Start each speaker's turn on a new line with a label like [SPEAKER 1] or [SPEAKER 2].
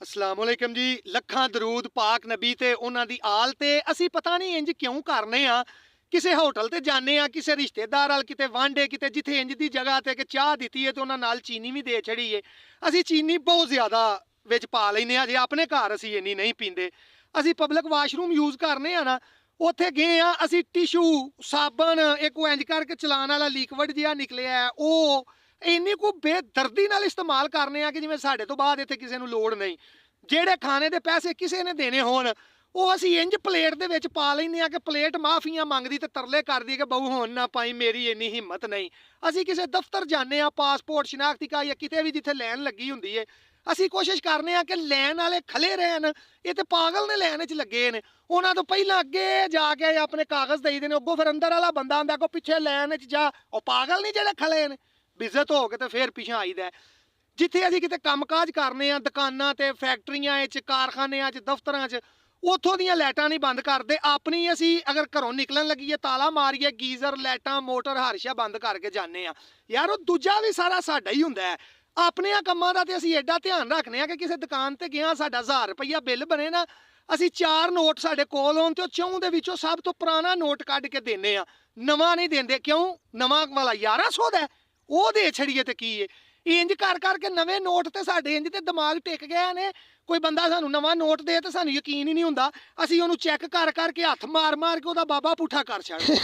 [SPEAKER 1] अस्सलाम वालेकुम जी। ਲੱਖਾਂ ਦਰੂਦ ਪਾਕ ਨਬੀ ਤੇ ਉਹਨਾਂ ਦੀ ਆਲ ਤੇ। ਅਸੀਂ ਪਤਾ ਨਹੀਂ ਇੰਜ ਕਿਉਂ ਕਰਨੇ ਆ। ਕਿਸੇ ਹੋਟਲ ਤੇ ਜਾਂਦੇ ਆ, ਕਿਸੇ ਰਿਸ਼ਤੇਦਾਰ ਨਾਲ ਕਿਤੇ ਵਾਂਡੇ, ਕਿਤੇ ਜਿੱਥੇ ਇੰਜ ਦੀ ਜਗ੍ਹਾ ਤੇ ਕਿ ਚਾਹ ਦਿੱਤੀ ਏ ਤੇ ਉਹਨਾਂ ਨਾਲ ਚੀਨੀ ਵੀ ਦੇ ਛੜੀ ਏ। ਅਸੀਂ ਚੀਨੀ ਬਹੁਤ ਜ਼ਿਆਦਾ ਵਿੱਚ ਪਾ ਲੈਨੇ ਆ। ਜੇ ਆਪਣੇ ਘਰ ਅਸੀਂ ਇੰਨੀ ਨਹੀਂ ਪੀਂਦੇ। ਅਸੀਂ ਪਬਲਿਕ ਵਾਸ਼ਰੂਮ ਯੂਜ਼ ਕਰਨੇ ਆ ਨਾ, ਉੱਥੇ ਗਏ ਆ ਅਸੀਂ, ਟਿਸ਼ੂ ਸਾਬਣ ਇੱਕ ਇੰਜ ਕਰਕੇ ਚਲਾਉਣ ਵਾਲਾ ਲਿਕਵਿਡ ਜਿਹਾ ਨਿਕਲਿਆ, ਉਹ ਇੰਨੀ ਕੋ ਬੇਦਰਦੀ ਨਾਲ ਇਸਤੇਮਾਲ ਕਰਨੇ ਆ ਕਿ ਜਿਵੇਂ ਸਾਡੇ ਤੋਂ ਬਾਅਦ ਇੱਥੇ ਕਿਸੇ ਨੂੰ ਲੋੜ ਨਹੀਂ। ਜਿਹੜੇ ਖਾਣੇ ਦੇ ਪੈਸੇ ਕਿਸੇ ਨੇ ਦੇਣੇ ਹੋਣ, ਉਹ ਅਸੀਂ ਇੰਜ ਪਲੇਟ ਦੇ ਵਿੱਚ ਪਾ ਲੈਂਦੇ ਆ ਕਿ ਪਲੇਟ ਮਾਫੀਆਂ ਮੰਗਦੀ ਤੇ ਤਰਲੇ ਕਰਦੀ ਕਿ ਬਹੂ ਹੁਣ ਨਾ ਪਾਈ, ਮੇਰੀ ਇੰਨੀ ਹਿੰਮਤ ਨਹੀਂ। ਅਸੀਂ ਕਿਸੇ ਦਫ਼ਤਰ ਜਾਂਦੇ ਆ, ਪਾਸਪੋਰਟ ਸ਼ਨਾਖਤੀ ਕਾਰਡ ਜਾਂ ਕਿਤੇ ਵੀ ਜਿੱਥੇ ਲਾਈਨ ਲੱਗੀ ਹੁੰਦੀ ਏ, ਅਸੀਂ ਕੋਸ਼ਿਸ਼ ਕਰਨੇ ਆ ਕਿ ਲਾਈਨ ਵਾਲੇ ਖਲੇ ਰਹਿਣ। ਇਹ ਤੇ ਪਾਗਲ ਨੇ ਲਾਈਨ 'ਚ ਲੱਗੇ ਨੇ, ਉਹਨਾਂ ਤੋਂ ਪਹਿਲਾਂ ਅੱਗੇ ਜਾ ਕੇ ਆਪਣੇ ਕਾਗਜ਼ ਦੇਈਦੇ ਨੇ, ਅੱਗੋਂ ਫਿਰ ਅੰਦਰ ਵਾਲਾ ਬੰਦਾ ਆਂਦਾ ਕੋ ਪਿੱਛੇ ਲਾਈਨ 'ਚ ਜਾ। ਉਹ ਪਾਗਲ ਨਹੀਂ ਜਿਹੜੇ ਖਲੇ ਨੇ, ਬਿਜ਼ਤ ਹੋ ਕੇ ਤੇ ਫਿਰ ਪਿਛਾਂ ਆਈਦਾ। ਜਿੱਥੇ ਅਸੀਂ ਕਿਤੇ ਕੰਮਕਾਜ ਕਰਨੇ ਆ, ਦੁਕਾਨਾਂ ਤੇ, ਫੈਕਟਰੀਆਂ 'ਚ, ਕਾਰਖਾਨਿਆਂ 'ਚ, ਦਫ਼ਤਰਾਂ 'ਚ, ਉੱਥੋਂ ਦੀਆਂ ਲਾਈਟਾਂ ਨਹੀਂ ਬੰਦ ਕਰਦੇ। ਆਪਣੀ ਅਸੀਂ ਅਗਰ ਘਰੋਂ ਨਿਕਲਣ ਲੱਗੀਏ, ਤਾਲਾ ਮਾਰੀਏ, ਗੀਜ਼ਰ, ਲਾਈਟਾਂ, ਮੋਟਰ, ਹਰ ਸ਼ੈ ਬੰਦ ਕਰਕੇ ਜਾਂਦੇ ਆ। ਯਾਰ ਉਹ ਦੂਜਾ ਵੀ ਸਾਰਾ ਸਾਡਾ ਹੀ ਹੁੰਦਾ ਹੈ। ਆਪਣਿਆਂ ਕੰਮਾਂ ਦਾ ਤੇ ਅਸੀਂ ਐਡਾ ਧਿਆਨ ਰੱਖਦੇ ਆ ਕਿ ਕਿਸੇ ਦੁਕਾਨ ਤੇ ਗਿਆ, ਸਾਡਾ 1000 ਰੁਪਈਆ ਬਿੱਲ ਬਣੇ ਨਾ, ਅਸੀਂ 4 ਨੋਟ ਸਾਡੇ ਕੋਲ ਹੋਣ ਤੇ ਉਹ 4 ਦੇ ਵਿੱਚੋਂ ਸਭ ਤੋਂ ਪੁਰਾਣਾ ਨੋਟ ਕੱਢ ਕੇ ਦਿੰਦੇ ਆ, ਨਵਾਂ ਨਹੀਂ ਦਿੰਦੇ। ਕਿਉਂ? ਨਵਾਂ ਵਾਲਾ 1100 ਦਾ ਉਹ ਦੇ ਛੜੀਏ ਤੇ ਕੀ ਏ। ਇੰਜ ਕਰ ਕਰਕੇ ਨਵੇਂ ਨੋਟ ਤੇ ਸਾਡੇ ਇੰਜ ਤੇ ਦਿਮਾਗ ਟਿਕ ਗਏ ਨੇ। ਕੋਈ ਬੰਦਾ ਸਾਨੂੰ ਨਵਾਂ ਨੋਟ ਦੇ ਤੇ ਸਾਨੂੰ ਯਕੀਨ ਹੀ ਨਹੀਂ ਹੁੰਦਾ, ਅਸੀਂ ਉਹਨੂੰ ਚੈੱਕ ਕਰ ਕਰਕੇ ਹੱਥ ਮਾਰ ਮਾਰ ਕੇ ਉਹਦਾ ਬਾਬਾ ਪੁੱਠਾ ਕਰ ਛੱਡਦੇ।